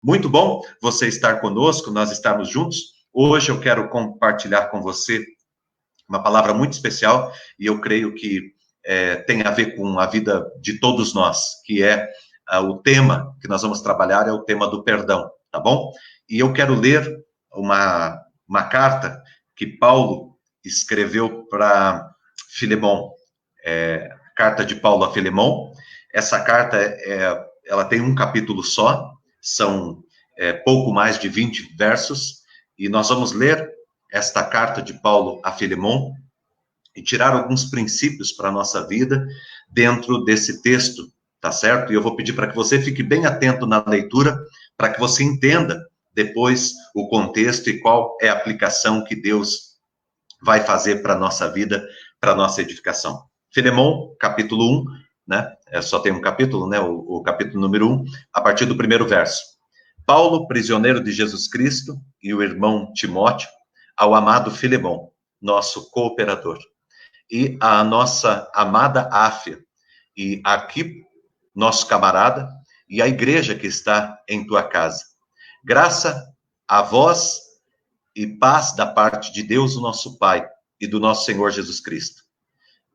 Muito bom você estar conosco, nós estarmos juntos. Hoje eu quero compartilhar com você uma palavra muito especial e eu creio que tem a ver com a vida de todos nós, que é o tema que nós vamos trabalhar é o tema do perdão, tá bom? E eu quero ler uma carta que Paulo escreveu para Filemão, a carta de Paulo a Filemão. Essa carta, ela tem um capítulo só, são pouco mais de 20 versos, e nós vamos ler esta carta de Paulo a Filemão e tirar alguns princípios para a nossa vida dentro desse texto, tá certo? E eu vou pedir para que você fique bem atento na leitura, para que você entenda depois o contexto e qual é a aplicação que Deus vai fazer para a nossa vida, para a nossa edificação. Filemão, capítulo 1, né? Só tem um capítulo, né? O capítulo número 1, a partir do primeiro verso. Paulo, prisioneiro de Jesus Cristo, e o irmão Timóteo, ao amado Filemão, nosso cooperador, e a nossa amada Áfia, e Arquipo, nosso camarada, e a igreja que está em tua casa. Graça a vós e paz da parte de Deus, o nosso Pai, e do nosso Senhor Jesus Cristo.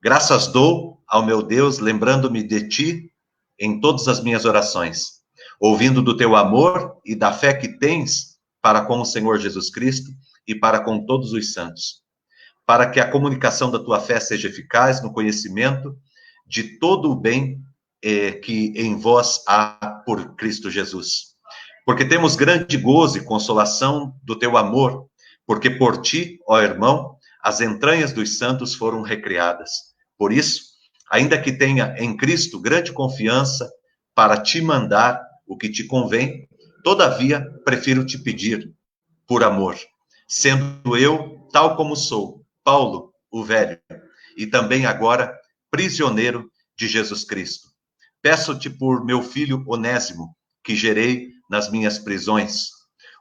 Graças dou ao meu Deus, lembrando-me de ti em todas as minhas orações, ouvindo do teu amor e da fé que tens para com o Senhor Jesus Cristo e para com todos os santos, para que a comunicação da tua fé seja eficaz no conhecimento de todo o bem que em vós há por Cristo Jesus. Porque temos grande gozo e consolação do teu amor, porque por ti, ó irmão, as entranhas dos santos foram recriadas. Por isso, ainda que tenha em Cristo grande confiança para te mandar o que te convém, todavia prefiro te pedir, por amor, sendo eu, tal como sou, Paulo, o velho, e também agora prisioneiro de Jesus Cristo. Peço-te por meu filho Onésimo, que gerei nas minhas prisões,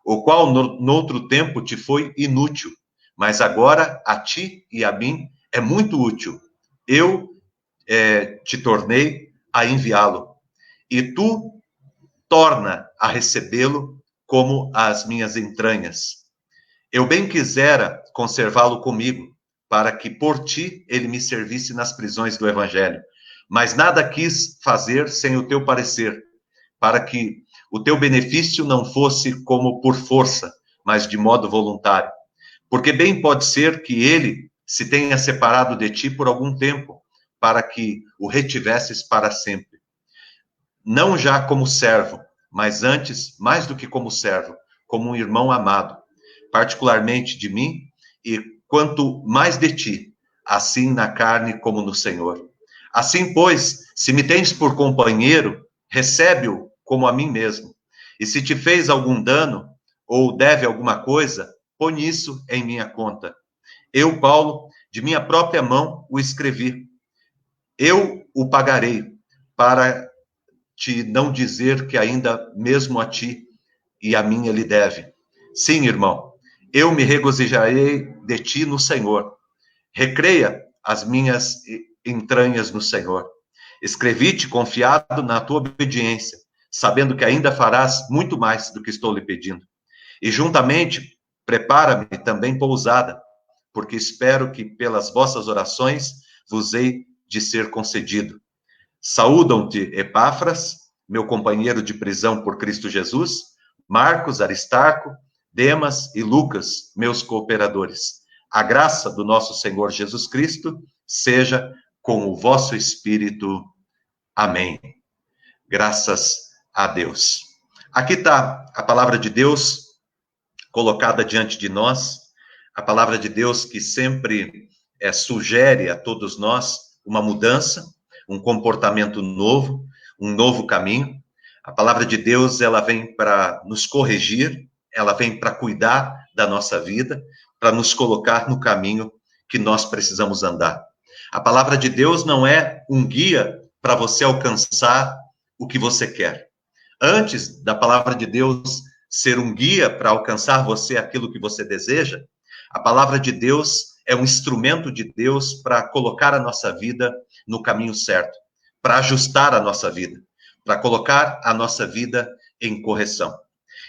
o qual noutro tempo te foi inútil, mas agora a ti e a mim é muito útil. Eu te tornei a enviá-lo, e tu torna a recebê-lo como as minhas entranhas. Eu bem quisera conservá-lo comigo, para que por ti ele me servisse nas prisões do evangelho, mas nada quis fazer sem o teu parecer, para que o teu benefício não fosse como por força, mas de modo voluntário. Porque bem pode ser que ele se tenha separado de ti por algum tempo, para que o retivesses para sempre. Não já como servo, mas antes, mais do que como servo, como um irmão amado, particularmente de mim, e quanto mais de ti, assim na carne como no Senhor. Assim, pois, se me tens por companheiro, recebe-o como a mim mesmo. E se te fez algum dano, ou deve alguma coisa, põe isso em minha conta. Eu, Paulo, de minha própria mão o escrevi. Eu o pagarei, para te não dizer que ainda mesmo a ti e a mim ele deve. Sim, irmão, eu me regozijarei de ti no Senhor. Recreia as minhas entranhas no Senhor. Escrevi-te confiado na tua obediência, sabendo que ainda farás muito mais do que estou lhe pedindo. E juntamente, prepara-me também pousada, porque espero que pelas vossas orações vos hei de ser concedido. Saúdam-te Epáfras, meu companheiro de prisão por Cristo Jesus, Marcos, Aristarco, Demas e Lucas, meus cooperadores. A graça do nosso Senhor Jesus Cristo seja com o vosso espírito. Amém. Graças a Deus. Aqui está a palavra de Deus colocada diante de nós, a palavra de Deus que sempre sugere a todos nós uma mudança, um comportamento novo, um novo caminho. A palavra de Deus, ela vem para nos corrigir, ela vem para cuidar da nossa vida, para nos colocar no caminho que nós precisamos andar. A palavra de Deus não é um guia para você alcançar o que você quer. Antes da palavra de Deus ser um guia para alcançar você aquilo que você deseja, a palavra de Deus é um instrumento de Deus para colocar a nossa vida no caminho certo, para ajustar a nossa vida, para colocar a nossa vida em correção.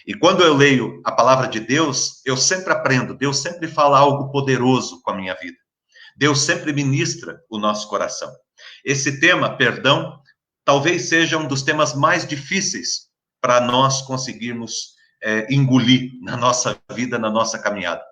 E quando eu leio a palavra de Deus, eu sempre aprendo, Deus sempre fala algo poderoso com a minha vida. Deus sempre ministra o nosso coração. Esse tema, perdão, talvez seja um dos temas mais difíceis para nós conseguirmos engolir na nossa vida, na nossa caminhada.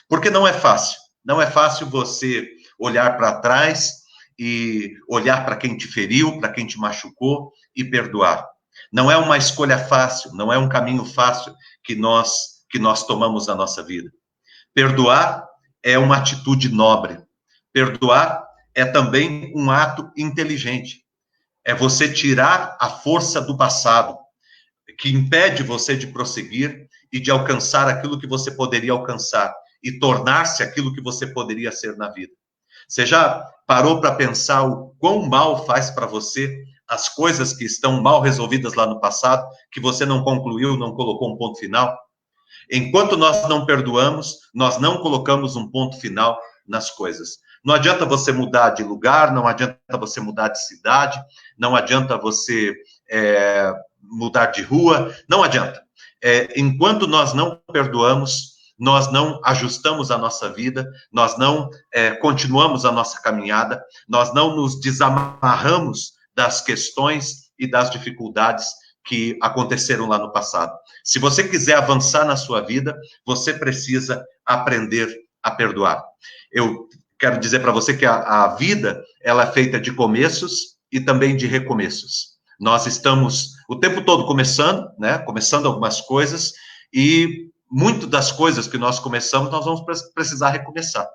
Porque não é fácil. Não é fácil você olhar para trás e olhar para quem te feriu, para quem te machucou e perdoar. Não é uma escolha fácil, não é um caminho fácil que nós tomamos na nossa vida. Perdoar é uma atitude nobre. Perdoar é também um ato inteligente. É você tirar a força do passado, que impede você de prosseguir e de alcançar aquilo que você poderia alcançar e tornar-se aquilo que você poderia ser na vida. Você já parou para pensar o quão mal faz para você as coisas que estão mal resolvidas lá no passado, que você não concluiu, não colocou um ponto final? Enquanto nós não perdoamos, nós não colocamos um ponto final nas coisas. Não adianta você mudar de lugar, não adianta você mudar de cidade, não adianta você mudar de rua, não adianta. Enquanto nós não perdoamos, nós não ajustamos a nossa vida, nós não continuamos a nossa caminhada, nós não nos desamarramos das questões e das dificuldades que aconteceram lá no passado. Se você quiser avançar na sua vida, você precisa aprender a perdoar. Eu quero dizer para você que a vida, ela é feita de começos e também de recomeços. Nós estamos o tempo todo começando, né? Começando algumas coisas, e muito das coisas que nós começamos, nós vamos precisar recomeçar.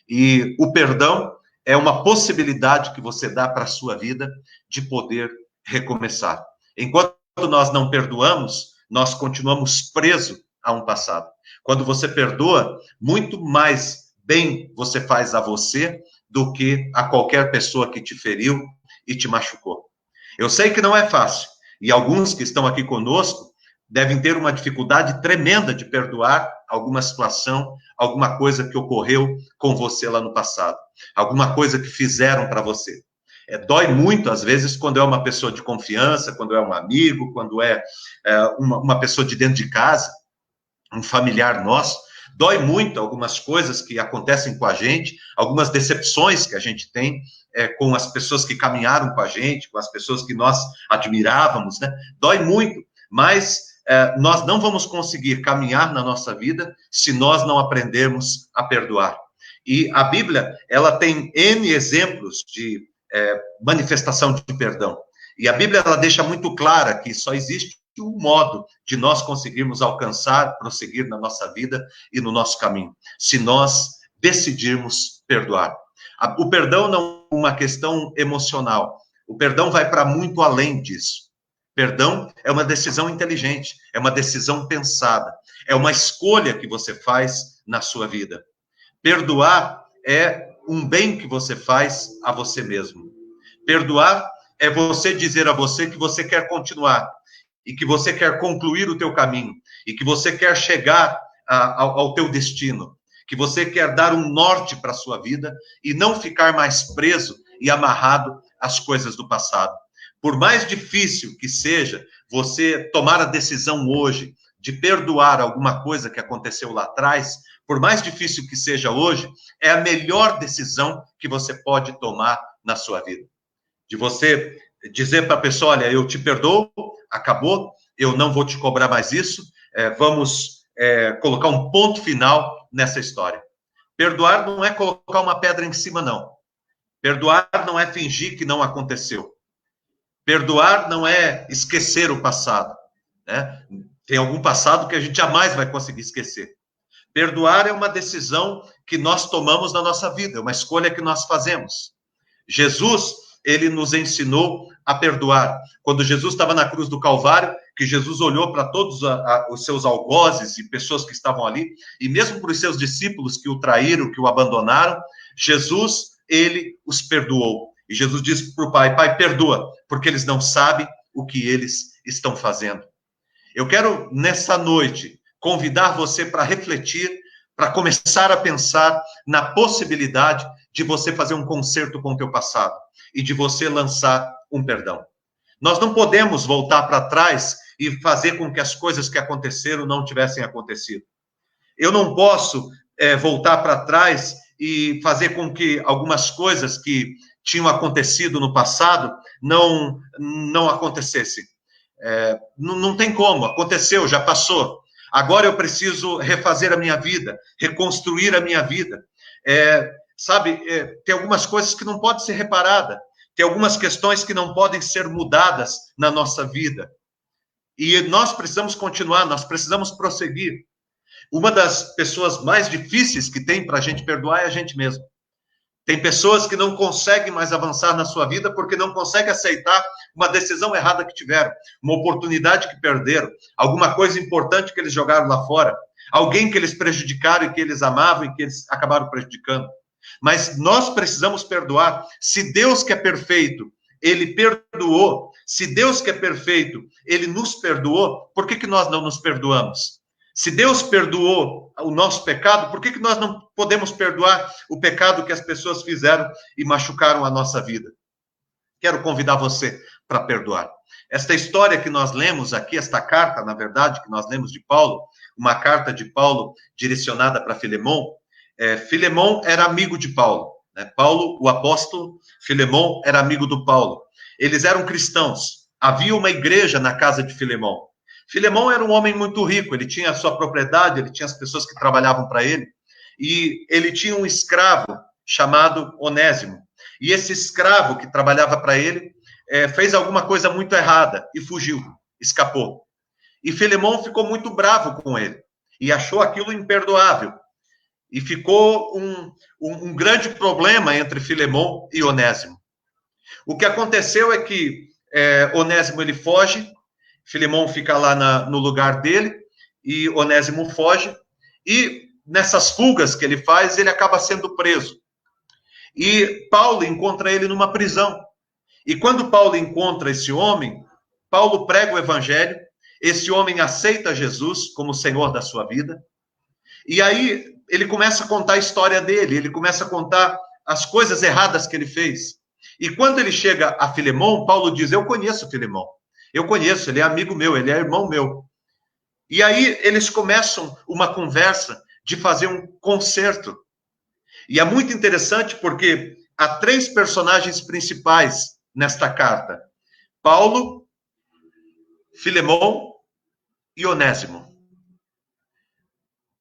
E o perdão é uma possibilidade que você dá para a sua vida de poder recomeçar. Enquanto nós não perdoamos, nós continuamos presos a um passado. Quando você perdoa, muito mais bem você faz a você do que a qualquer pessoa que te feriu e te machucou. Eu sei que não é fácil, e alguns que estão aqui conosco devem ter uma dificuldade tremenda de perdoar alguma situação, alguma coisa que ocorreu com você lá no passado, alguma coisa que fizeram para você. Dói muito, às vezes, quando é uma pessoa de confiança, quando é um amigo, quando é uma pessoa de dentro de casa, um familiar nosso. Dói muito algumas coisas que acontecem com a gente, algumas decepções que a gente tem com as pessoas que caminharam com a gente, com as pessoas que nós admirávamos, né? Dói muito, mas nós não vamos conseguir caminhar na nossa vida se nós não aprendermos a perdoar. E a Bíblia, ela tem N exemplos de manifestação de perdão. E a Bíblia, ela deixa muito clara que só existe um modo de nós conseguirmos alcançar, prosseguir na nossa vida e no nosso caminho, se nós decidirmos perdoar. O perdão não é uma questão emocional. O perdão vai para muito além disso. Perdão é uma decisão inteligente, é uma decisão pensada, é uma escolha que você faz na sua vida. Perdoar é um bem que você faz a você mesmo. Perdoar é você dizer a você que você quer continuar e que você quer concluir o teu caminho e que você quer chegar ao teu destino, que você quer dar um norte para a sua vida e não ficar mais preso e amarrado às coisas do passado. Por mais difícil que seja você tomar a decisão hoje de perdoar alguma coisa que aconteceu lá atrás, por mais difícil que seja hoje, é a melhor decisão que você pode tomar na sua vida. De você dizer para a pessoa, olha, eu te perdoo, acabou, eu não vou te cobrar mais isso, vamos colocar um ponto final nessa história. Perdoar não é colocar uma pedra em cima, não. Perdoar não é fingir que não aconteceu. Perdoar não é esquecer o passado, né? Tem algum passado que a gente jamais vai conseguir esquecer. Perdoar é uma decisão que nós tomamos na nossa vida, é uma escolha que nós fazemos. Jesus, ele nos ensinou a perdoar. Quando Jesus estava na cruz do Calvário, que Jesus olhou para todos os seus algozes e pessoas que estavam ali, e mesmo para os seus discípulos que o traíram, que o abandonaram, Jesus, ele os perdoou. E Jesus disse para o Pai, Pai, perdoa, porque eles não sabem o que eles estão fazendo. Eu quero, nessa noite, convidar você para refletir, para começar a pensar na possibilidade de você fazer um concerto com o teu passado e de você lançar um perdão. Nós não podemos voltar para trás e fazer com que as coisas que aconteceram não tivessem acontecido. Eu não posso voltar para trás e fazer com que algumas coisas que tinham acontecido no passado não acontecessem. Não tem como, aconteceu, já passou. Agora eu preciso refazer a minha vida, reconstruir a minha vida. Tem algumas coisas que não podem ser reparadas, tem algumas questões que não podem ser mudadas na nossa vida. E nós precisamos continuar, nós precisamos prosseguir. Uma das pessoas mais difíceis que tem para a gente perdoar é a gente mesmo. Tem pessoas que não conseguem mais avançar na sua vida porque não conseguem aceitar uma decisão errada que tiveram, uma oportunidade que perderam, alguma coisa importante que eles jogaram lá fora, alguém que eles prejudicaram e que eles amavam e que eles acabaram prejudicando. Mas nós precisamos perdoar. Se Deus que é perfeito, Ele perdoou. Se Deus que é perfeito, Ele nos perdoou, por que nós não nos perdoamos? Se Deus perdoou o nosso pecado, por que nós não podemos perdoar o pecado que as pessoas fizeram e machucaram a nossa vida? Quero convidar você para perdoar. Esta história que nós lemos aqui, esta carta, na verdade, que nós lemos de Paulo, uma carta de Paulo direcionada para Filemão. Filemão era amigo de Paulo. Paulo, o apóstolo, Filemão era amigo do Paulo. Eles eram cristãos. Havia uma igreja na casa de Filemão. Filemão era um homem muito rico, ele tinha a sua propriedade, ele tinha as pessoas que trabalhavam para ele, e ele tinha um escravo chamado Onésimo. E esse escravo que trabalhava para ele fez alguma coisa muito errada e fugiu, escapou. E Filemão ficou muito bravo com ele e achou aquilo imperdoável. E ficou um grande problema entre Filemão e Onésimo. O que aconteceu é que Onésimo ele foge, Filemão fica lá no lugar dele, e Onésimo foge, e nessas fugas que ele faz, ele acaba sendo preso. E Paulo encontra ele numa prisão. E quando Paulo encontra esse homem, Paulo prega o evangelho, esse homem aceita Jesus como Senhor da sua vida, e aí ele começa a contar a história dele, ele começa a contar as coisas erradas que ele fez. E quando ele chega a Filemão, Paulo diz: eu conheço Filemão. Eu conheço, ele é amigo meu, ele é irmão meu. E aí eles começam uma conversa de fazer um concerto. E é muito interessante porque há 3 personagens principais nesta carta: Paulo, Filemão e Onésimo.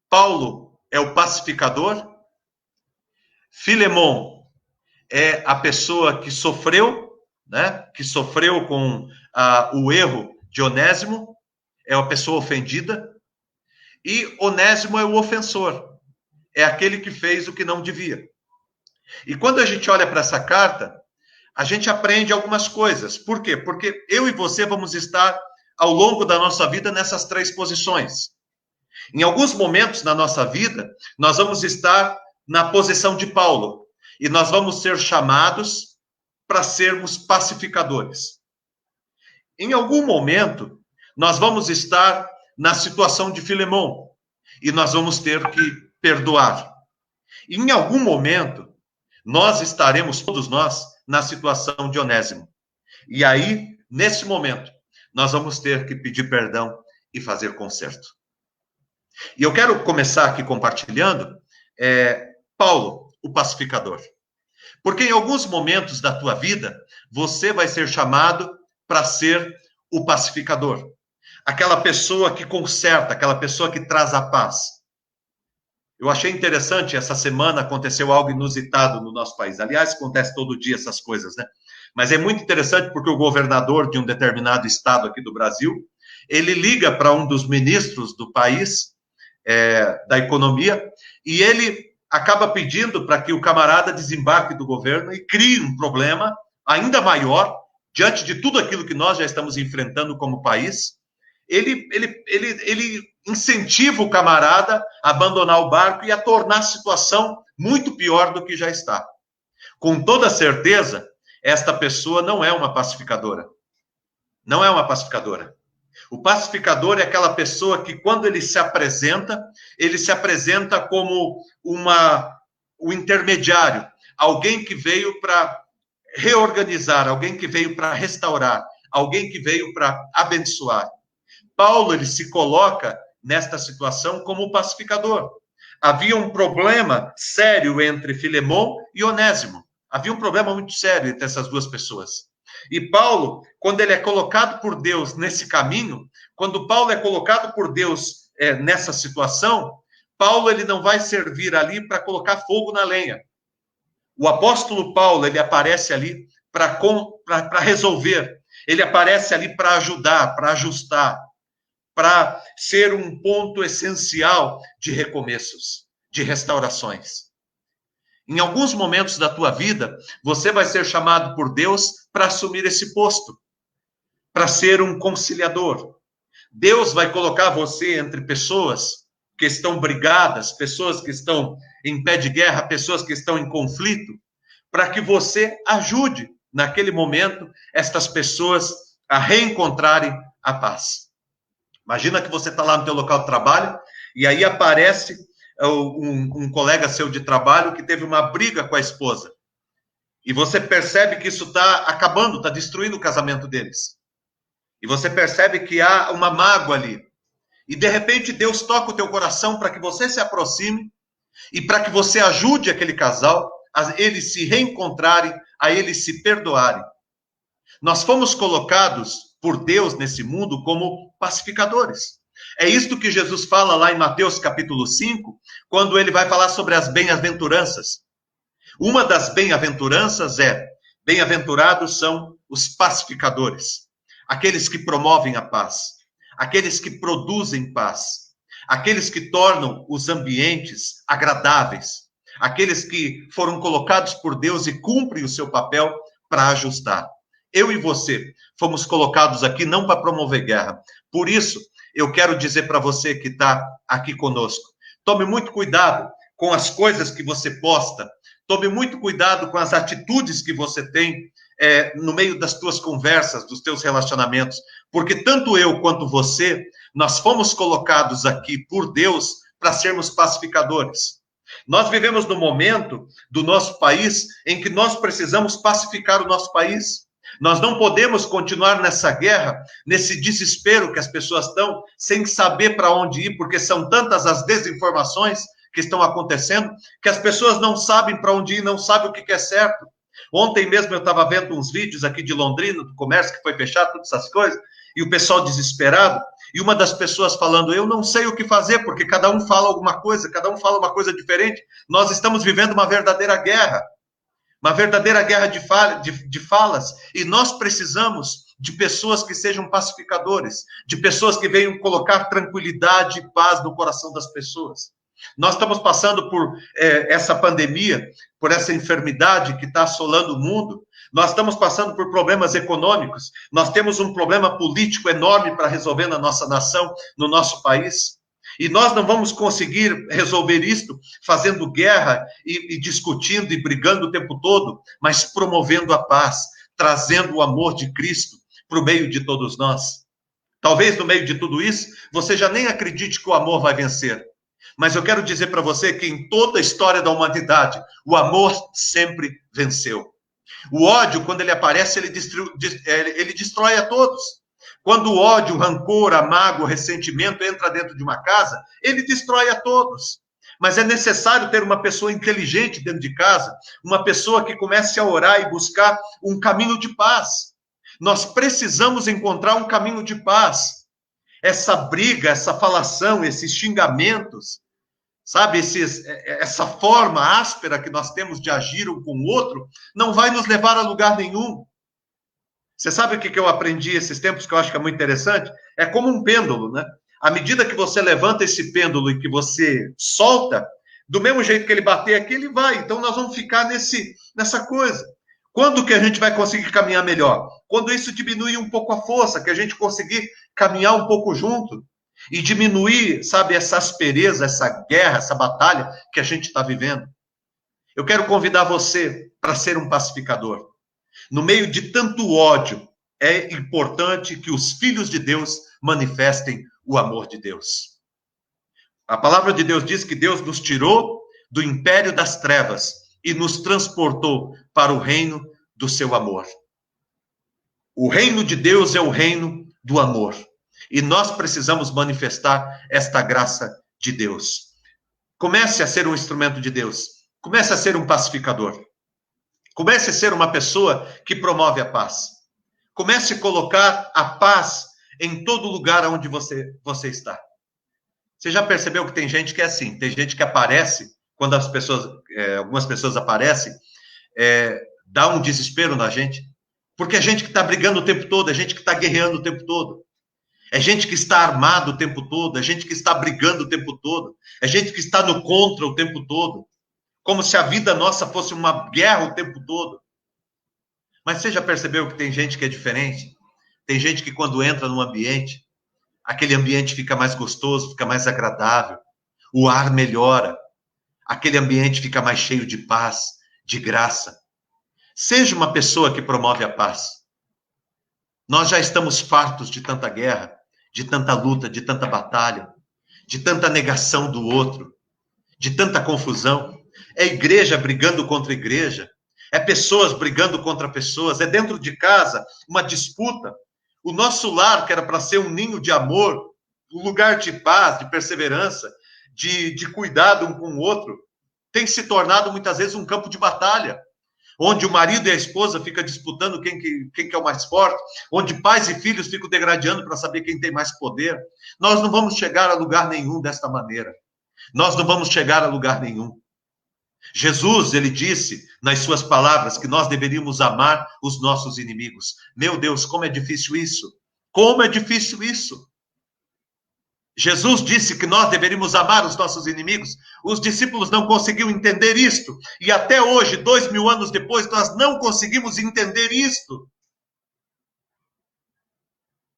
Paulo é o pacificador, Filemão é a pessoa que sofreu, que sofreu com o erro de Onésimo, é a pessoa ofendida, e Onésimo é o ofensor, é aquele que fez o que não devia. E quando a gente olha para essa carta, a gente aprende algumas coisas. Por quê? Porque eu e você vamos estar, ao longo da nossa vida, nessas 3 posições. Em alguns momentos na nossa vida, nós vamos estar na posição de Paulo, e nós vamos ser chamados para sermos pacificadores. Em algum momento, nós vamos estar na situação de Filemão, e nós vamos ter que perdoar. E em algum momento, nós estaremos, todos nós, na situação de Onésimo. E aí, nesse momento, nós vamos ter que pedir perdão e fazer conserto. E eu quero começar aqui compartilhando Paulo, o pacificador. Porque em alguns momentos da tua vida, você vai ser chamado para ser o pacificador. Aquela pessoa que conserta, aquela pessoa que traz a paz. Eu achei interessante, essa semana aconteceu algo inusitado no nosso país. Aliás, acontece todo dia essas coisas, né? Mas é muito interessante porque o governador de um determinado estado aqui do Brasil, ele liga para um dos ministros do país, da economia, e ele acaba pedindo para que o camarada desembarque do governo e crie um problema ainda maior, diante de tudo aquilo que nós já estamos enfrentando como país. Ele incentiva o camarada a abandonar o barco e a tornar a situação muito pior do que já está. Com toda certeza, esta pessoa não é uma pacificadora. Não é uma pacificadora. O pacificador é aquela pessoa que, quando ele se apresenta como o intermediário, alguém que veio para reorganizar, alguém que veio para restaurar, alguém que veio para abençoar. Paulo, ele se coloca nesta situação como pacificador. Havia um problema sério entre Filemon e Onésimo. Havia um problema muito sério entre essas duas pessoas. E Paulo, quando ele é colocado por Deus nesse caminho, quando Paulo é colocado por Deus nessa situação, Paulo ele não vai servir ali para colocar fogo na lenha. O apóstolo Paulo, ele aparece ali para resolver, ele aparece ali para ajudar, para ajustar, para ser um ponto essencial de recomeços, de restaurações. Em alguns momentos da tua vida, você vai ser chamado por Deus para assumir esse posto, para ser um conciliador. Deus vai colocar você entre pessoas que estão brigadas, pessoas que estão em pé de guerra, pessoas que estão em conflito, para que você ajude, naquele momento, estas pessoas a reencontrarem a paz. Imagina que você está lá no teu local de trabalho e aí aparece um colega seu de trabalho que teve uma briga com a esposa. E você percebe que isso está acabando, está destruindo o casamento deles. E você percebe que há uma mágoa ali. E de repente Deus toca o teu coração para que você se aproxime e para que você ajude aquele casal a eles se reencontrarem, a eles se perdoarem. Nós fomos colocados por Deus nesse mundo como pacificadores. É isto que Jesus fala lá em Mateus capítulo 5, quando ele vai falar sobre as bem-aventuranças. Uma das bem-aventuranças é: bem-aventurados são os pacificadores, aqueles que promovem a paz, aqueles que produzem paz, aqueles que tornam os ambientes agradáveis, aqueles que foram colocados por Deus e cumprem o seu papel para ajustar. Eu e você fomos colocados aqui não para promover guerra. Por isso, eu quero dizer para você que está aqui conosco, tome muito cuidado com as coisas que você posta, tome muito cuidado com as atitudes que você tem no meio das tuas conversas, dos teus relacionamentos, porque tanto eu quanto você, nós fomos colocados aqui por Deus para sermos pacificadores. Nós vivemos no momento do nosso país em que nós precisamos pacificar o nosso país. Nós não podemos continuar nessa guerra, nesse desespero que as pessoas estão, sem saber para onde ir, porque são tantas as desinformações que estão acontecendo, que as pessoas não sabem para onde ir, não sabem o que é certo. Ontem mesmo eu estava vendo uns vídeos aqui de Londrina, do comércio que foi fechado, todas essas coisas, e o pessoal desesperado, e uma das pessoas falando: eu não sei o que fazer, porque cada um fala alguma coisa, cada um fala uma coisa diferente. Nós estamos vivendo uma verdadeira guerra de falas, e nós precisamos de pessoas que sejam pacificadores, de pessoas que venham colocar tranquilidade e paz no coração das pessoas. Nós estamos passando por essa pandemia, por essa enfermidade que está assolando o mundo. Nós estamos passando por problemas econômicos. Nós temos um problema político enorme para resolver na nossa nação, no nosso país. E nós não vamos conseguir resolver isto fazendo guerra e discutindo e brigando o tempo todo, mas promovendo a paz, trazendo o amor de Cristo para o meio de todos nós. Talvez no meio de tudo isso, você já nem acredite que o amor vai vencer. Mas eu quero dizer para você que em toda a história da humanidade, o amor sempre venceu. O ódio, quando ele aparece, ele destrói a todos. Quando o ódio, o rancor, a mágoa, o ressentimento entra dentro de uma casa, ele destrói a todos. Mas é necessário ter uma pessoa inteligente dentro de casa, uma pessoa que comece a orar e buscar um caminho de paz. Nós precisamos encontrar um caminho de paz. Essa briga, essa falação, esses xingamentos, sabe, essa forma áspera que nós temos de agir um com o outro, não vai nos levar a lugar nenhum. Você sabe o que eu aprendi esses tempos, que eu acho que é muito interessante? É como um pêndulo, né? À medida que você levanta esse pêndulo e que você solta, do mesmo jeito que ele bater aqui, ele vai. Então, nós vamos ficar nessa coisa. Quando que a gente vai conseguir caminhar melhor? Quando isso diminuir um pouco a força, que a gente conseguir caminhar um pouco junto e diminuir, sabe, essa aspereza, essa guerra, essa batalha que a gente está vivendo. Eu quero convidar você para ser um pacificador. No meio de tanto ódio, é importante que os filhos de Deus manifestem o amor de Deus. A palavra de Deus diz que Deus nos tirou do império das trevas e nos transportou para o reino do seu amor. O reino de Deus é o reino do amor. E nós precisamos manifestar esta graça de Deus. Comece a ser um instrumento de Deus. Comece a ser um pacificador. Comece a ser uma pessoa que promove a paz. Comece a colocar a paz em todo lugar onde você está. Você já percebeu que tem gente que é assim? Tem gente que aparece, quando algumas pessoas aparecem, dá um desespero na gente. Porque é gente que está brigando o tempo todo, é gente que está guerreando o tempo todo. É gente que está armado o tempo todo, é gente que está brigando o tempo todo, é gente que está no contra o tempo todo. Como se a vida nossa fosse uma guerra o tempo todo. Mas você já percebeu que tem gente que é diferente? Tem gente que quando entra num ambiente, aquele ambiente fica mais gostoso, fica mais agradável, o ar melhora, aquele ambiente fica mais cheio de paz, de graça. Seja uma pessoa que promove a paz. Nós já estamos fartos de tanta guerra, de tanta luta, de tanta batalha, de tanta negação do outro, de tanta confusão. É igreja brigando contra igreja, é pessoas brigando contra pessoas, é dentro de casa uma disputa. O nosso lar, que era para ser um ninho de amor, um lugar de paz, de perseverança, de cuidado um com o outro, tem se tornado muitas vezes um campo de batalha, onde o marido e a esposa ficam disputando quem que é o mais forte, onde pais e filhos ficam degradando para saber quem tem mais poder. Nós não vamos chegar a lugar nenhum desta maneira. Nós não vamos chegar a lugar nenhum. Jesus, ele disse nas suas palavras que nós deveríamos amar os nossos inimigos. Meu Deus, como é difícil isso! Como é difícil isso! Jesus disse que nós deveríamos amar os nossos inimigos. Os discípulos não conseguiam entender isto. E até hoje, 2000 anos depois, nós não conseguimos entender isto.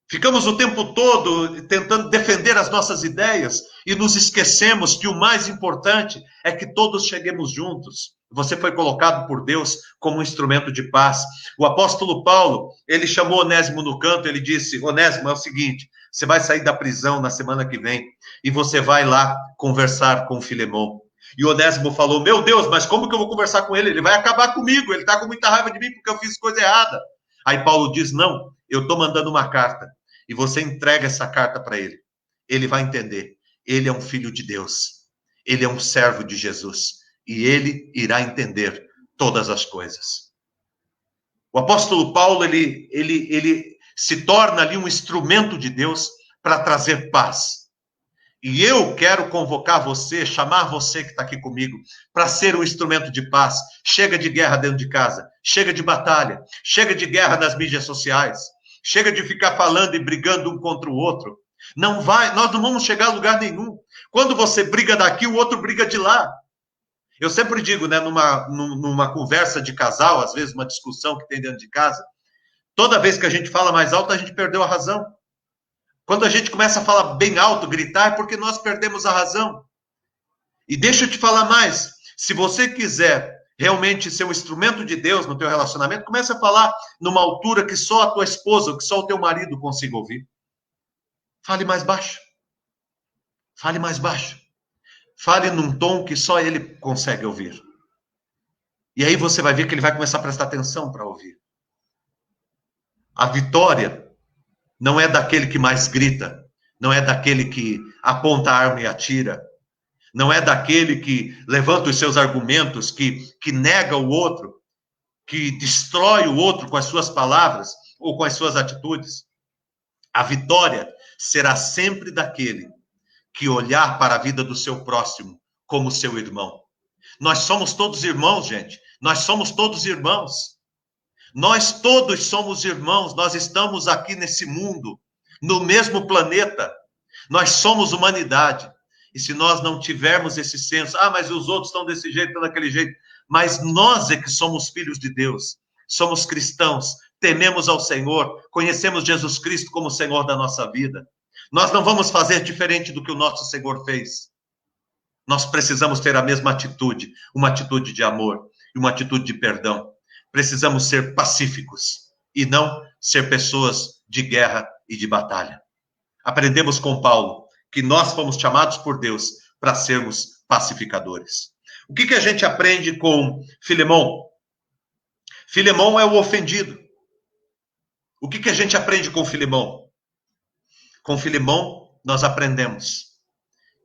Ficamos o tempo todo tentando defender as nossas ideias e nos esquecemos que o mais importante é que todos cheguemos juntos. Você foi colocado por Deus como um instrumento de paz. O apóstolo Paulo, ele chamou Onésimo no canto, ele disse: Onésimo, é o seguinte, você vai sair da prisão na semana que vem e você vai lá conversar com o Filemão. E o Onésimo falou: meu Deus, mas como que eu vou conversar com ele? Ele vai acabar comigo, ele está com muita raiva de mim porque eu fiz coisa errada. Aí Paulo diz: não, eu estou mandando uma carta. E você entrega essa carta para ele. Ele vai entender. Ele é um filho de Deus. Ele é um servo de Jesus. E ele irá entender todas as coisas. O apóstolo Paulo, ele se torna ali um instrumento de Deus para trazer paz. E eu quero convocar você, chamar você que está aqui comigo, para ser um instrumento de paz. Chega de guerra dentro de casa. Chega de batalha. Chega de guerra nas mídias sociais. Chega de ficar falando e brigando um contra o outro. Nós não vamos chegar a lugar nenhum. Quando você briga daqui, o outro briga de lá. Eu sempre digo, né, numa conversa de casal, às vezes uma discussão que tem dentro de casa, toda vez que a gente fala mais alto, a gente perdeu a razão. Quando a gente começa a falar bem alto, gritar, é porque nós perdemos a razão. E deixa eu te falar mais. Se você quiser realmente ser um instrumento de Deus no teu relacionamento, comece a falar numa altura que só a tua esposa, que só o teu marido consiga ouvir. Fale mais baixo. Fale mais baixo. Fale num tom que só ele consegue ouvir. E aí você vai ver que ele vai começar a prestar atenção para ouvir. A vitória não é daquele que mais grita, não é daquele que aponta a arma e atira, não é daquele que levanta os seus argumentos, que nega o outro, que destrói o outro com as suas palavras ou com as suas atitudes. A vitória será sempre daquele que olhar para a vida do seu próximo como seu irmão. Nós somos todos irmãos, gente. Nós somos todos irmãos. Nós todos somos irmãos. Nós estamos aqui nesse mundo, no mesmo planeta. Nós somos humanidade. E se nós não tivermos esse senso, mas os outros estão desse jeito, estão daquele jeito. Mas nós é que somos filhos de Deus. Somos cristãos, tememos ao Senhor, conhecemos Jesus Cristo como o Senhor da nossa vida. Nós não vamos fazer diferente do que o nosso Senhor fez. Nós precisamos ter a mesma atitude, uma atitude de amor e uma atitude de perdão. Precisamos ser pacíficos e não ser pessoas de guerra e de batalha. Aprendemos com Paulo que nós fomos chamados por Deus para sermos pacificadores. O que a gente aprende com Filemão? Filemão é o ofendido. O que a gente aprende com Filemão? Com Filemão, nós aprendemos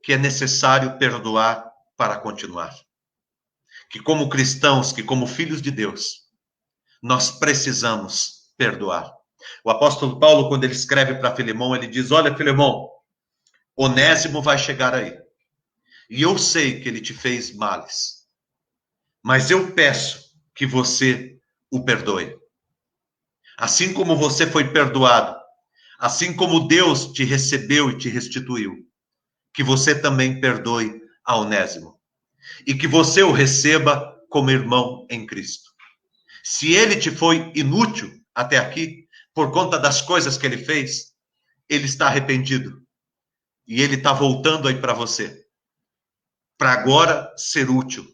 que é necessário perdoar para continuar. Que como cristãos, que como filhos de Deus, nós precisamos perdoar. O apóstolo Paulo, quando ele escreve para Filemão, ele diz: olha, Filemão, Onésimo vai chegar aí. E eu sei que ele te fez males. Mas eu peço que você o perdoe. Assim como você foi perdoado, assim como Deus te recebeu e te restituiu, que você também perdoe a Onésimo. E que você o receba como irmão em Cristo. Se ele te foi inútil até aqui, por conta das coisas que ele fez, ele está arrependido. E ele está voltando aí para você. Para agora ser útil.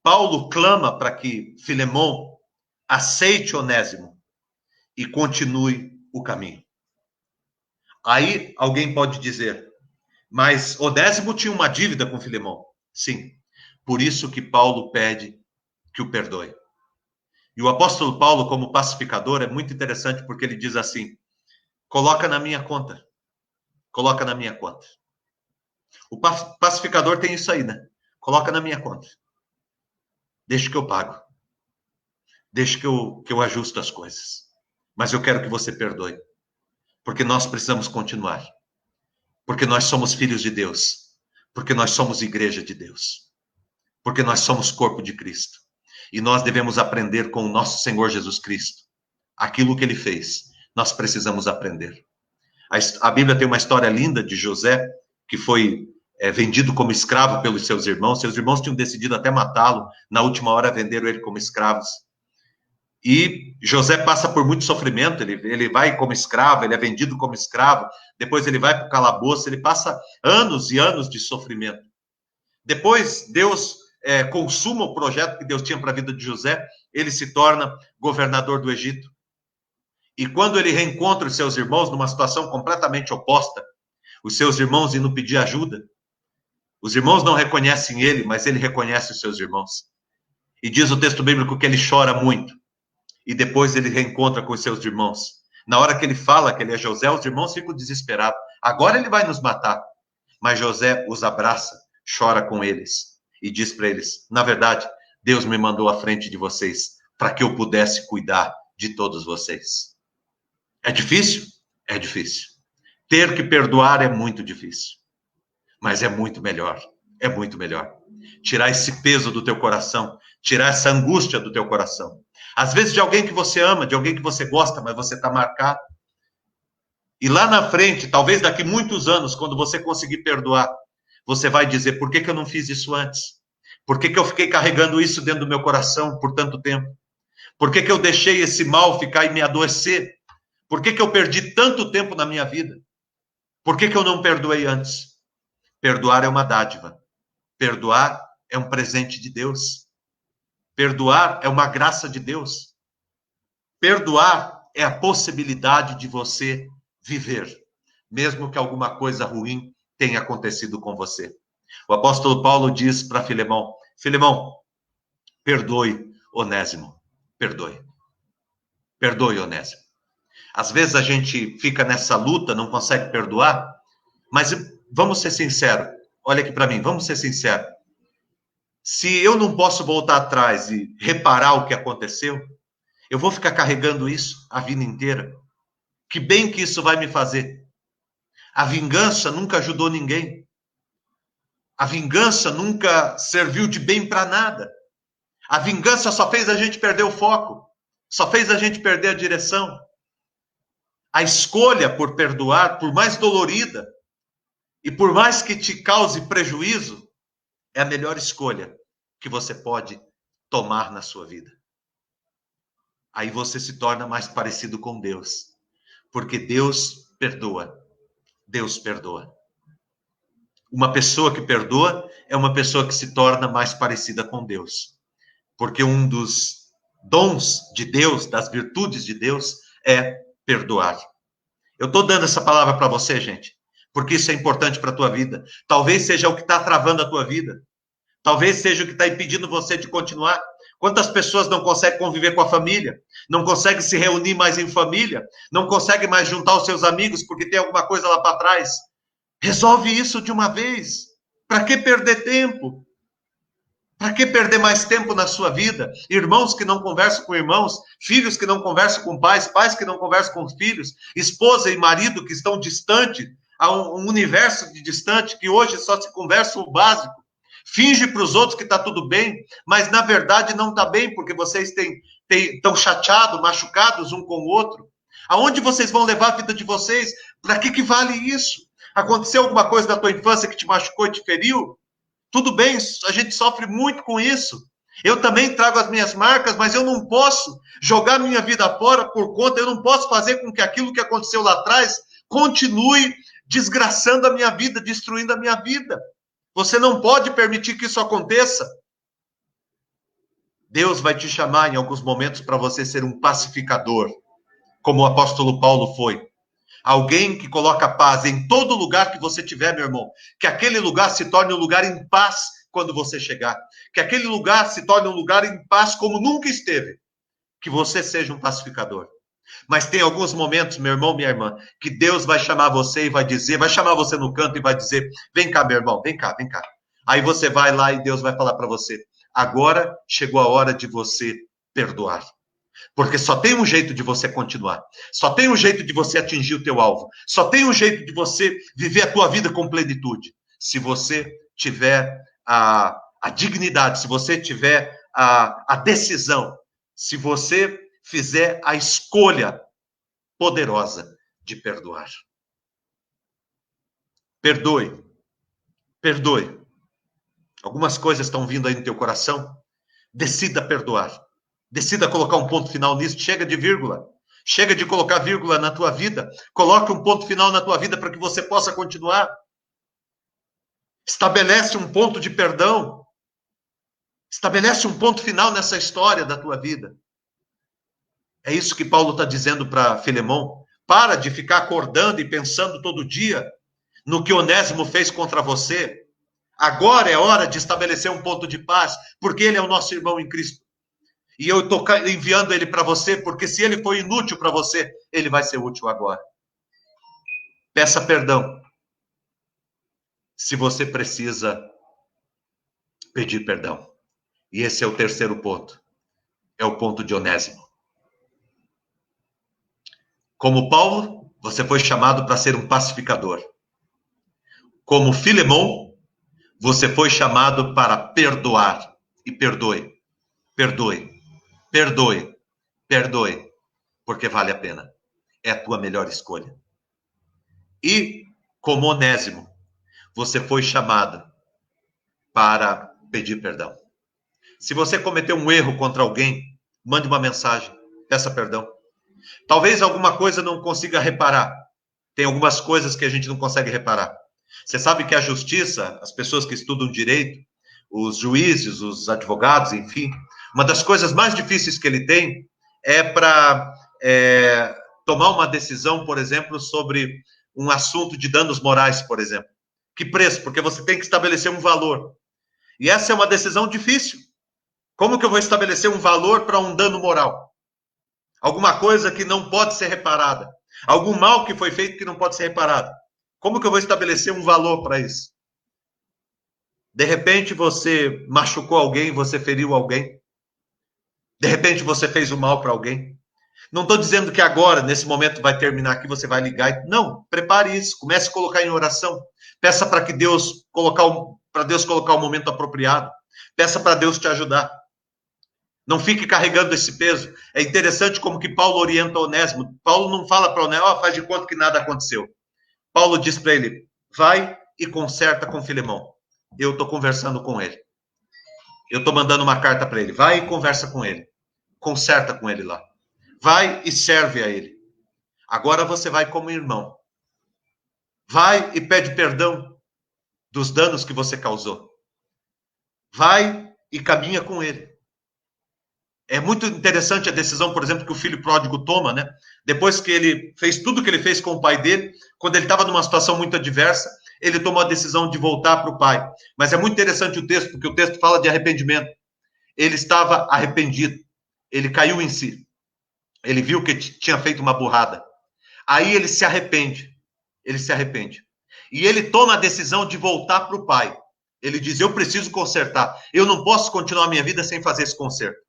Paulo clama para que Filemão aceite Onésimo e continue o caminho. Aí alguém pode dizer, mas Onésimo tinha uma dívida com Filemão. Sim, por isso que Paulo pede que o perdoe. E o apóstolo Paulo, como pacificador, é muito interessante porque ele diz assim, coloca na minha conta. Coloca na minha conta. O pacificador tem isso aí, né? Coloca na minha conta. Deixa que eu pago. Deixa que eu ajusto as coisas. Mas eu quero que você perdoe. Porque nós precisamos continuar. Porque nós somos filhos de Deus. Porque nós somos igreja de Deus. Porque nós somos corpo de Cristo. E nós devemos aprender com o nosso Senhor Jesus Cristo. Aquilo que ele fez, nós precisamos aprender. A Bíblia tem uma história linda de José, que foi vendido como escravo pelos seus irmãos. Seus irmãos tinham decidido até matá-lo. Na última hora, venderam ele como escravos. E José passa por muito sofrimento. Ele vai como escravo, ele é vendido como escravo. Depois ele vai para o calabouço. Ele passa anos e anos de sofrimento. Depois, Deus consuma o projeto que Deus tinha para a vida de José. Ele se torna governador do Egito. E quando ele reencontra os seus irmãos numa situação completamente oposta, os seus irmãos indo pedir ajuda, os irmãos não reconhecem ele, mas ele reconhece os seus irmãos. E diz o texto bíblico que ele chora muito. E depois ele reencontra com os seus irmãos. Na hora que ele fala que ele é José, os irmãos ficam desesperados. Agora ele vai nos matar. Mas José os abraça, chora com eles e diz para eles, na verdade, Deus me mandou à frente de vocês para que eu pudesse cuidar de todos vocês. É difícil? É difícil. Ter que perdoar é muito difícil. Mas é muito melhor. É muito melhor. Tirar esse peso do teu coração. Tirar essa angústia do teu coração. Às vezes de alguém que você ama, de alguém que você gosta, mas você está marcado. E lá na frente, talvez daqui muitos anos, quando você conseguir perdoar, você vai dizer, por que eu não fiz isso antes? Por que eu fiquei carregando isso dentro do meu coração por tanto tempo? Por que eu deixei esse mal ficar e me adoecer? Por que eu perdi tanto tempo na minha vida? Por que eu não perdoei antes? Perdoar é uma dádiva. Perdoar é um presente de Deus. Perdoar é uma graça de Deus. Perdoar é a possibilidade de você viver, mesmo que alguma coisa ruim tenha acontecido com você. O apóstolo Paulo diz para Filemão, Filemão, perdoe Onésimo. Perdoe. Perdoe Onésimo. Às vezes a gente fica nessa luta, não consegue perdoar, mas vamos ser sinceros. Olha aqui para mim, vamos ser sinceros. Se eu não posso voltar atrás e reparar o que aconteceu, eu vou ficar carregando isso a vida inteira. Que bem que isso vai me fazer? A vingança nunca ajudou ninguém. A vingança nunca serviu de bem para nada. A vingança só fez a gente perder o foco. Só fez a gente perder a direção. A escolha por perdoar, por mais dolorida, e por mais que te cause prejuízo, é a melhor escolha que você pode tomar na sua vida. Aí você se torna mais parecido com Deus. Porque Deus perdoa. Deus perdoa. Uma pessoa que perdoa é uma pessoa que se torna mais parecida com Deus. Porque um dos dons de Deus, das virtudes de Deus, é perdoar. Eu estou dando essa palavra para você, gente, porque isso é importante para a tua vida. Talvez seja o que está travando a tua vida. Talvez seja o que está impedindo você de continuar. Quantas pessoas não conseguem conviver com a família, não conseguem se reunir mais em família, não conseguem mais juntar os seus amigos porque tem alguma coisa lá para trás? Resolve isso de uma vez. Para que perder tempo? Para que perder mais tempo na sua vida? Irmãos que não conversam com irmãos, filhos que não conversam com pais, pais que não conversam com filhos, esposa e marido que estão distantes, há um universo de distante que hoje só se conversa o básico. Finge para os outros que está tudo bem, mas na verdade não está bem, porque vocês estão chateados, machucados um com o outro. Aonde vocês vão levar a vida de vocês? Para que vale isso? Aconteceu alguma coisa na tua infância que te machucou e te feriu? Tudo bem, a gente sofre muito com isso. Eu também trago as minhas marcas, mas eu não posso jogar minha vida fora por conta, eu não posso fazer com que aquilo que aconteceu lá atrás continue desgraçando a minha vida, destruindo a minha vida. Você não pode permitir que isso aconteça. Deus vai te chamar em alguns momentos para você ser um pacificador, como o apóstolo Paulo foi. Alguém que coloca paz em todo lugar que você tiver, meu irmão. Que aquele lugar se torne um lugar em paz quando você chegar. Que aquele lugar se torne um lugar em paz como nunca esteve. Que você seja um pacificador. Mas tem alguns momentos, meu irmão, minha irmã, que Deus vai chamar você e vai dizer, vai chamar você no canto e vai dizer, vem cá, meu irmão, vem cá, vem cá. Aí você vai lá e Deus vai falar para você, agora chegou a hora de você perdoar. Porque só tem um jeito de você continuar. Só tem um jeito de você atingir o teu alvo. Só tem um jeito de você viver a tua vida com plenitude. Se você tiver a dignidade, se você tiver a decisão, se você fizer a escolha poderosa de perdoar. Perdoe. Perdoe. Algumas coisas estão vindo aí no teu coração. Decida perdoar. Decida colocar um ponto final nisso. Chega de vírgula. Chega de colocar vírgula na tua vida. Coloque um ponto final na tua vida para que você possa continuar. Estabelece um ponto de perdão. Estabelece um ponto final nessa história da tua vida. É isso que Paulo está dizendo para Filemão. Para de ficar acordando e pensando todo dia no que Onésimo fez contra você. Agora é hora de estabelecer um ponto de paz, porque ele é o nosso irmão em Cristo. E eu estou enviando ele para você, porque se ele foi inútil para você, ele vai ser útil agora. Peça perdão. Se você precisa pedir perdão. E esse é o terceiro ponto. É o ponto de Onésimo. Como Paulo, você foi chamado para ser um pacificador. Como Filemão, você foi chamado para perdoar. E perdoe. Perdoe. Perdoe. Perdoe. Porque vale a pena. É a tua melhor escolha. E como Onésimo, você foi chamado para pedir perdão. Se você cometeu um erro contra alguém, mande uma mensagem, peça perdão. Talvez alguma coisa não consiga reparar. Tem algumas coisas que a gente não consegue reparar. Você sabe que a justiça, as pessoas que estudam direito, os juízes, os advogados, enfim, uma das coisas mais difíceis que ele tem é para tomar uma decisão, por exemplo, sobre um assunto de danos morais, por exemplo. Que preço? Porque você tem que estabelecer um valor. E essa é uma decisão difícil. Como que eu vou estabelecer um valor para um dano moral? Alguma coisa que não pode ser reparada. Algum mal que foi feito que não pode ser reparado. Como que eu vou estabelecer um valor para isso? De repente você machucou alguém, você feriu alguém. De repente você fez o mal para alguém. Não estou dizendo que agora, nesse momento, vai terminar aqui, você vai ligar. Não, prepare isso. Comece a colocar em oração. Peça para que Deus colocar o momento apropriado. Peça para Deus te ajudar. Não fique carregando esse peso. É interessante como que Paulo orienta Onésimo. Paulo não fala para Onésimo, faz de conta que nada aconteceu. Paulo diz para ele, vai e conserta com Filemão. Eu estou conversando com ele. Eu estou mandando uma carta para ele. Vai e conversa com ele. Conserta com ele lá. Vai e serve a ele. Agora você vai como irmão. Vai e pede perdão dos danos que você causou. Vai e caminha com ele. É muito interessante a decisão, por exemplo, que o filho pródigo toma, né? Depois que ele fez tudo o que ele fez com o pai dele, quando ele estava numa situação muito adversa, ele tomou a decisão de voltar para o pai. Mas é muito interessante o texto, porque o texto fala de arrependimento. ele estava arrependido, ele caiu em si, ele viu que tinha feito uma burrada. Aí ele se arrepende, e ele toma a decisão de voltar para o pai. Ele diz, eu preciso consertar, eu não posso continuar a minha vida sem fazer esse conserto.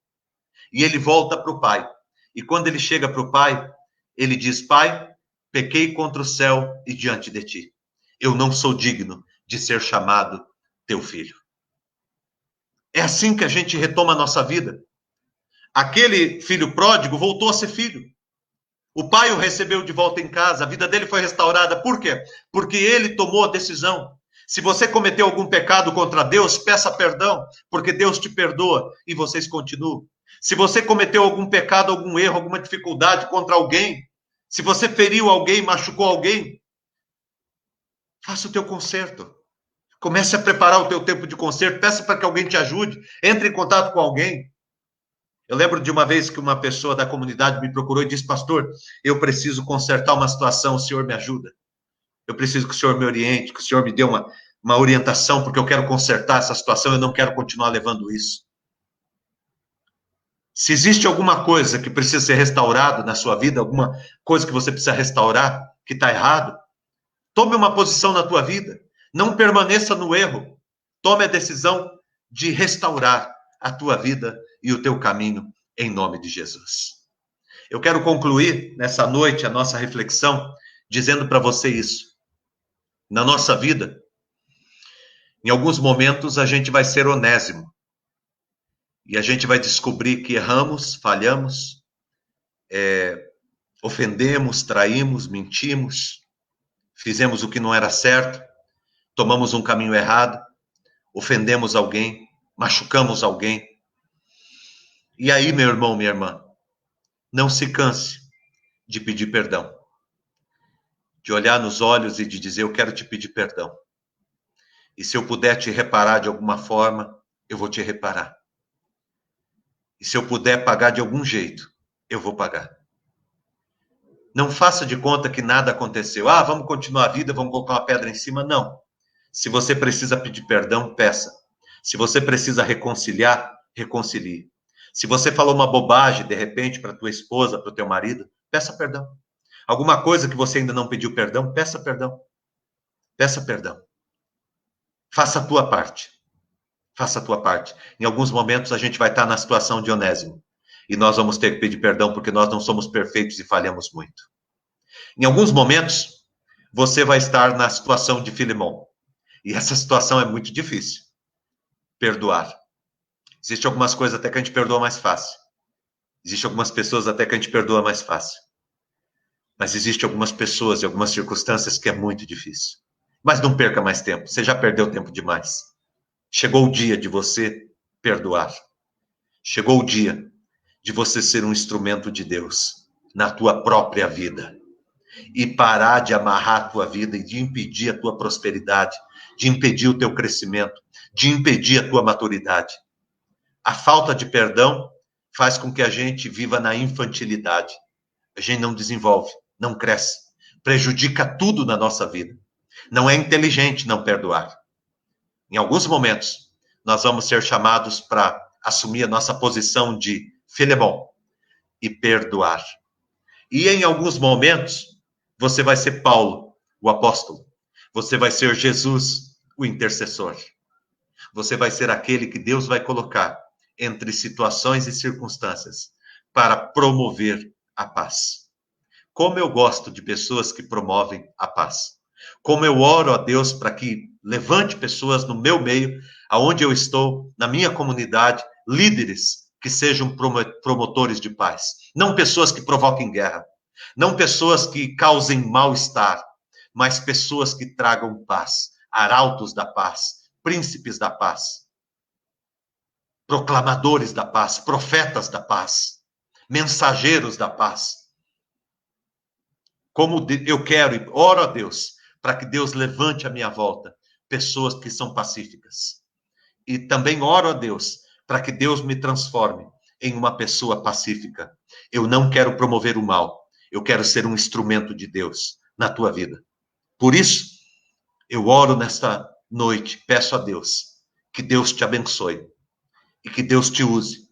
E ele volta para o pai, e quando ele chega para o pai, ele diz, pai, pequei contra o céu e diante de ti, eu não sou digno de ser chamado teu filho. É assim que a gente retoma a nossa vida. Aquele filho pródigo voltou a ser filho. O pai o recebeu de volta em casa, a vida dele foi restaurada. Por quê? Porque ele tomou a decisão. Se você cometeu algum pecado contra Deus, peça perdão, porque Deus te perdoa e vocês continuam. Se você cometeu algum pecado, algum erro, alguma dificuldade contra alguém, se você feriu alguém, machucou alguém, faça o teu conserto. Comece a preparar o teu tempo de conserto, peça para que alguém te ajude, entre em contato com alguém. Eu lembro de uma vez que uma pessoa da comunidade me procurou e disse, pastor, eu preciso consertar uma situação, o senhor me ajuda? Eu preciso que o senhor me oriente, que o senhor me dê uma orientação, porque eu quero consertar essa situação, eu não quero continuar levando isso. Se existe alguma coisa que precisa ser restaurada na sua vida, alguma coisa que você precisa restaurar, que está errado, tome uma posição na tua vida. Não permaneça no erro. Tome a decisão de restaurar a tua vida e o teu caminho em nome de Jesus. Eu quero concluir nessa noite a nossa reflexão dizendo para você isso. Na nossa vida, em alguns momentos a gente vai ser Onésimo. E a gente vai descobrir que erramos, falhamos, ofendemos, traímos, mentimos, fizemos o que não era certo, tomamos um caminho errado, ofendemos alguém, machucamos alguém. E aí, meu irmão, minha irmã, não se canse de pedir perdão, de olhar nos olhos e de dizer, eu quero te pedir perdão. E se eu puder te reparar de alguma forma, eu vou te reparar. E se eu puder pagar de algum jeito, eu vou pagar. Não faça de conta que nada aconteceu. Ah, vamos continuar a vida, vamos colocar uma pedra em cima. Não. Se você precisa pedir perdão, peça. Se você precisa reconciliar, reconcilie. Se você falou uma bobagem, de repente, para tua esposa, para o teu marido, peça perdão. Alguma coisa que você ainda não pediu perdão, peça perdão. Peça perdão. Faça a tua parte. Faça a tua parte. Em alguns momentos a gente vai estar na situação de Onésimo. E nós vamos ter que pedir perdão porque nós não somos perfeitos e falhamos muito. Em alguns momentos, você vai estar na situação de Filemão. E essa situação é muito difícil. Perdoar. Existem algumas coisas até que a gente perdoa mais fácil. Existem algumas pessoas até que a gente perdoa mais fácil. Mas existem algumas pessoas e algumas circunstâncias que é muito difícil. Mas não perca mais tempo. Você já perdeu tempo demais. Chegou o dia de você perdoar. Chegou o dia de você ser um instrumento de Deus na tua própria vida. E parar de amarrar a tua vida e de impedir a tua prosperidade, de impedir o teu crescimento, de impedir a tua maturidade. A falta de perdão faz com que a gente viva na infantilidade. A gente não desenvolve, não cresce, prejudica tudo na nossa vida. Não é inteligente não perdoar. Em alguns momentos, nós vamos ser chamados para assumir a nossa posição de Filemão e perdoar. E em alguns momentos, você vai ser Paulo, o apóstolo. Você vai ser Jesus, o intercessor. Você vai ser aquele que Deus vai colocar entre situações e circunstâncias para promover a paz. Como eu gosto de pessoas que promovem a paz. Como eu oro a Deus para que levante pessoas no meu meio, aonde eu estou, na minha comunidade, líderes que sejam promotores de paz. Não pessoas que provoquem guerra. Não pessoas que causem mal-estar, mas pessoas que tragam paz. Arautos da paz, príncipes da paz, proclamadores da paz, profetas da paz, mensageiros da paz. Como eu quero e oro a Deus para que Deus levante à minha volta pessoas que são pacíficas. E também oro a Deus para que Deus me transforme em uma pessoa pacífica. Eu não quero promover o mal, eu quero ser um instrumento de Deus na tua vida. Por isso, eu oro nesta noite, peço a Deus que Deus te abençoe, e que Deus te use.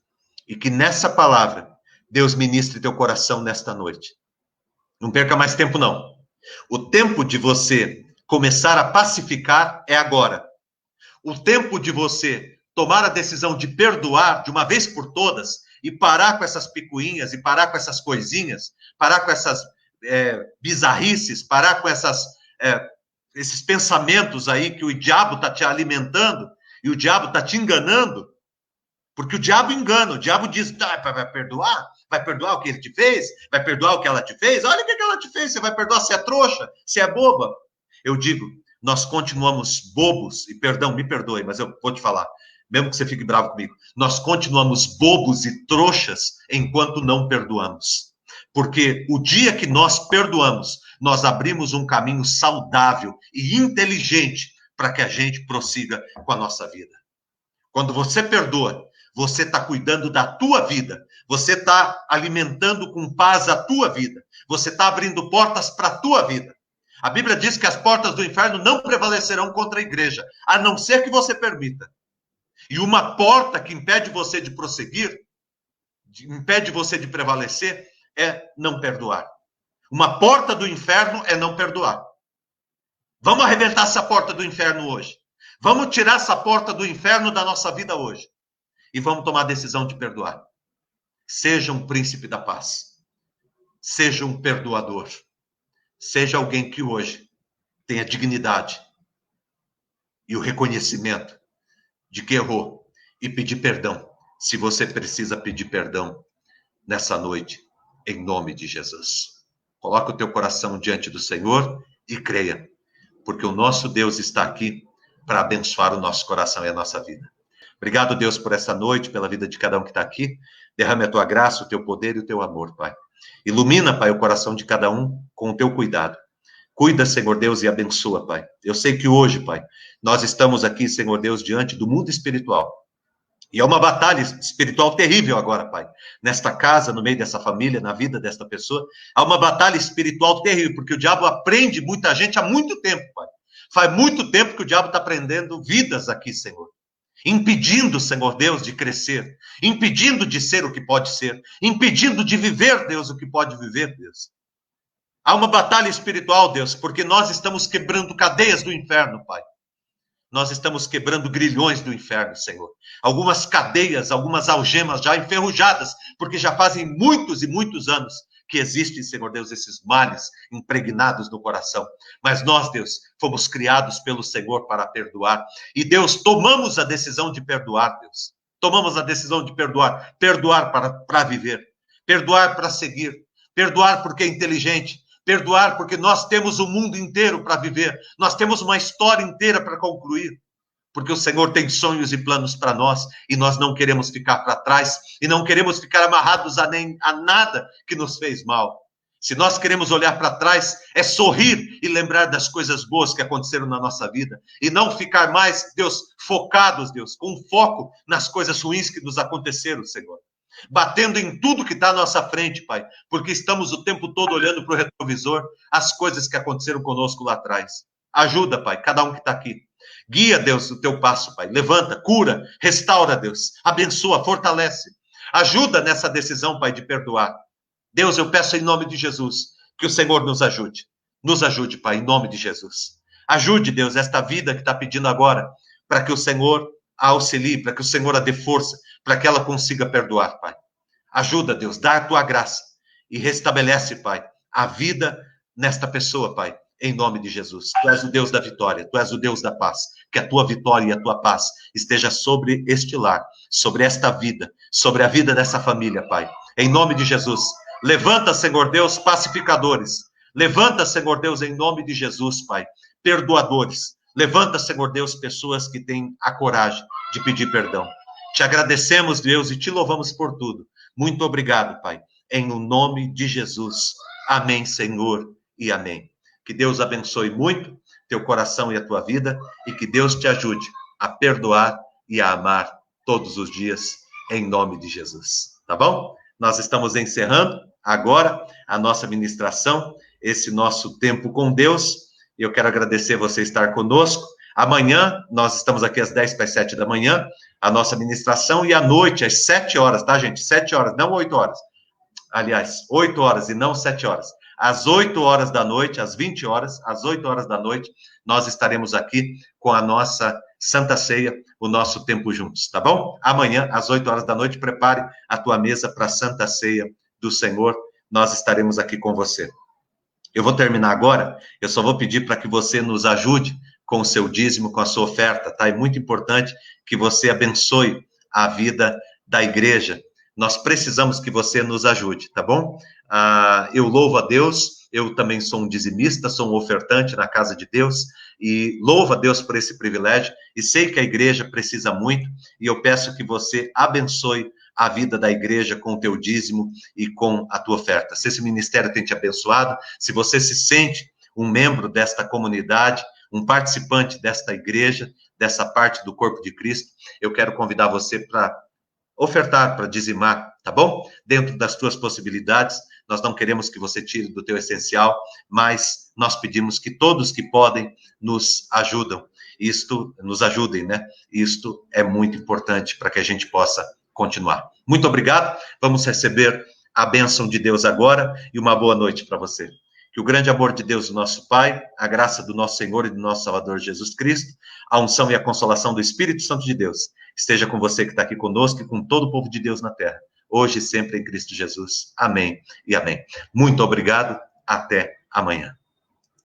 E que nessa palavra, Deus ministre teu coração nesta noite. Não perca mais tempo, não. O tempo de você começar a pacificar é agora. O tempo de você tomar a decisão de perdoar de uma vez por todas e parar com essas picuinhas, e parar com essas coisinhas, parar com essas bizarrices, parar com esses pensamentos aí que o diabo está te alimentando e o diabo está te enganando, porque o diabo engana, o diabo diz, vai perdoar o que ele te fez, vai perdoar o que ela te fez, olha o que ela te fez, você vai perdoar se é trouxa, se é boba. Eu digo, nós continuamos bobos, e perdão, me perdoe, mas eu vou te falar, mesmo que você fique bravo comigo, nós continuamos bobos e trouxas enquanto não perdoamos. Porque o dia que nós perdoamos, nós abrimos um caminho saudável e inteligente para que a gente prossiga com a nossa vida. Quando você perdoa, você está cuidando da tua vida, você está alimentando com paz a tua vida, você está abrindo portas para a tua vida. A Bíblia diz que as portas do inferno não prevalecerão contra a igreja, a não ser que você permita. E uma porta que impede você de prosseguir, impede você de prevalecer, é não perdoar. Uma porta do inferno é não perdoar. Vamos arrebentar essa porta do inferno hoje. Vamos tirar essa porta do inferno da nossa vida hoje. E vamos tomar a decisão de perdoar. Seja um príncipe da paz. Seja um perdoador. Seja alguém que hoje tenha dignidade e o reconhecimento de que errou e pedir perdão, se você precisa pedir perdão nessa noite, em nome de Jesus. Coloca o teu coração diante do Senhor e creia, porque o nosso Deus está aqui para abençoar o nosso coração e a nossa vida. Obrigado, Deus, por essa noite, pela vida de cada um que está aqui. Derrame a tua graça, o teu poder e o teu amor, Pai. Ilumina, Pai, o coração de cada um com o teu cuidado. Cuida, Senhor Deus, e abençoa, Pai. Eu sei que hoje, Pai, nós estamos aqui, Senhor Deus, diante do mundo espiritual. E é uma batalha espiritual terrível agora, Pai. Nesta casa, no meio dessa família, na vida desta pessoa, há uma batalha espiritual terrível, porque o diabo aprende muita gente há muito tempo, Pai. Faz muito tempo que o diabo está prendendo vidas aqui, Senhor. Impedindo, Senhor Deus, de crescer, impedindo de ser o que pode ser, impedindo de viver, Deus, o que pode viver, Deus. Há uma batalha espiritual, Deus, porque nós estamos quebrando cadeias do inferno, Pai. Nós estamos quebrando grilhões do inferno, Senhor. Algumas cadeias, algumas algemas já enferrujadas, porque já fazem muitos e muitos anos que existem, Senhor Deus, esses males impregnados no coração. Mas nós, Deus, fomos criados pelo Senhor para perdoar. E, Deus, tomamos a decisão de perdoar, Deus. Tomamos a decisão de perdoar. Perdoar para viver. Perdoar para seguir. Perdoar porque é inteligente. Perdoar porque nós temos o mundo inteiro para viver. Nós temos uma história inteira para concluir. Porque o Senhor tem sonhos e planos para nós, e nós não queremos ficar para trás, e não queremos ficar amarrados a nada que nos fez mal. Se nós queremos olhar para trás, é sorrir e lembrar das coisas boas que aconteceram na nossa vida, e não ficar mais, Deus, focados, Deus, com foco nas coisas ruins que nos aconteceram, Senhor. Batendo em tudo que está à nossa frente, Pai, porque estamos o tempo todo olhando para o retrovisor, as coisas que aconteceram conosco lá atrás. Ajuda, Pai, cada um que está aqui. Guia, Deus, o teu passo, Pai. Levanta, cura, restaura, Deus. Abençoa, fortalece. Ajuda nessa decisão, Pai, de perdoar. Deus, eu peço em nome de Jesus que o Senhor nos ajude. Nos ajude, Pai, em nome de Jesus. Ajude, Deus, esta vida que está pedindo agora, para que o Senhor a auxilie, para que o Senhor a dê força, para que ela consiga perdoar, Pai. Ajuda, Deus, dá a tua graça e restabelece, Pai, a vida nesta pessoa, Pai. Em nome de Jesus. Tu és o Deus da vitória, tu és o Deus da paz. Que a tua vitória e a tua paz esteja sobre este lar, sobre esta vida, sobre a vida dessa família, Pai. Em nome de Jesus. Levanta, Senhor Deus, pacificadores. Levanta, Senhor Deus, em nome de Jesus, Pai, perdoadores. Levanta, Senhor Deus, pessoas que têm a coragem de pedir perdão. Te agradecemos, Deus, e te louvamos por tudo. Muito obrigado, Pai. Em o nome de Jesus. Amém, Senhor, e amém. Que Deus abençoe muito teu coração e a tua vida, e que Deus te ajude a perdoar e a amar todos os dias, em nome de Jesus. Tá bom? Nós estamos encerrando agora a nossa ministração, esse nosso tempo com Deus. Eu quero agradecer você estar conosco. Amanhã, nós estamos aqui às 10 para as 7 da manhã, a nossa ministração, e à noite, às 7 horas, tá, gente? 7 horas, não 8 horas. Aliás, 8 horas e não 7 horas. Às 8 horas da noite, às 20 horas, às 8 horas da noite, nós estaremos aqui com a nossa Santa Ceia, o nosso tempo juntos, tá bom? Amanhã, às 8 horas da noite, prepare a tua mesa para a Santa Ceia do Senhor. Nós estaremos aqui com você. Eu vou terminar agora, eu só vou pedir para que você nos ajude com o seu dízimo, com a sua oferta, tá? É muito importante que você abençoe a vida da igreja. Nós precisamos que você nos ajude, tá bom? Eu louvo a Deus, eu também sou um dizimista, sou um ofertante na casa de Deus, e louvo a Deus por esse privilégio, e sei que a igreja precisa muito, e eu peço que você abençoe a vida da igreja com o teu dízimo e com a tua oferta. Se esse ministério tem te abençoado, se você se sente um membro desta comunidade, um participante desta igreja, dessa parte do corpo de Cristo, eu quero convidar você para ofertar, para dizimar, tá bom? Dentro das tuas possibilidades, nós não queremos que você tire do teu essencial, mas nós pedimos que todos que podem nos ajudem, né? Isto é muito importante para que a gente possa continuar. Muito obrigado, vamos receber a bênção de Deus agora e uma boa noite para você. Que o grande amor de Deus, o nosso Pai, a graça do nosso Senhor e do nosso Salvador Jesus Cristo, a unção e a consolação do Espírito Santo de Deus, esteja com você que está aqui conosco e com todo o povo de Deus na terra, hoje e sempre em Cristo Jesus. Amém e amém. Muito obrigado, até amanhã.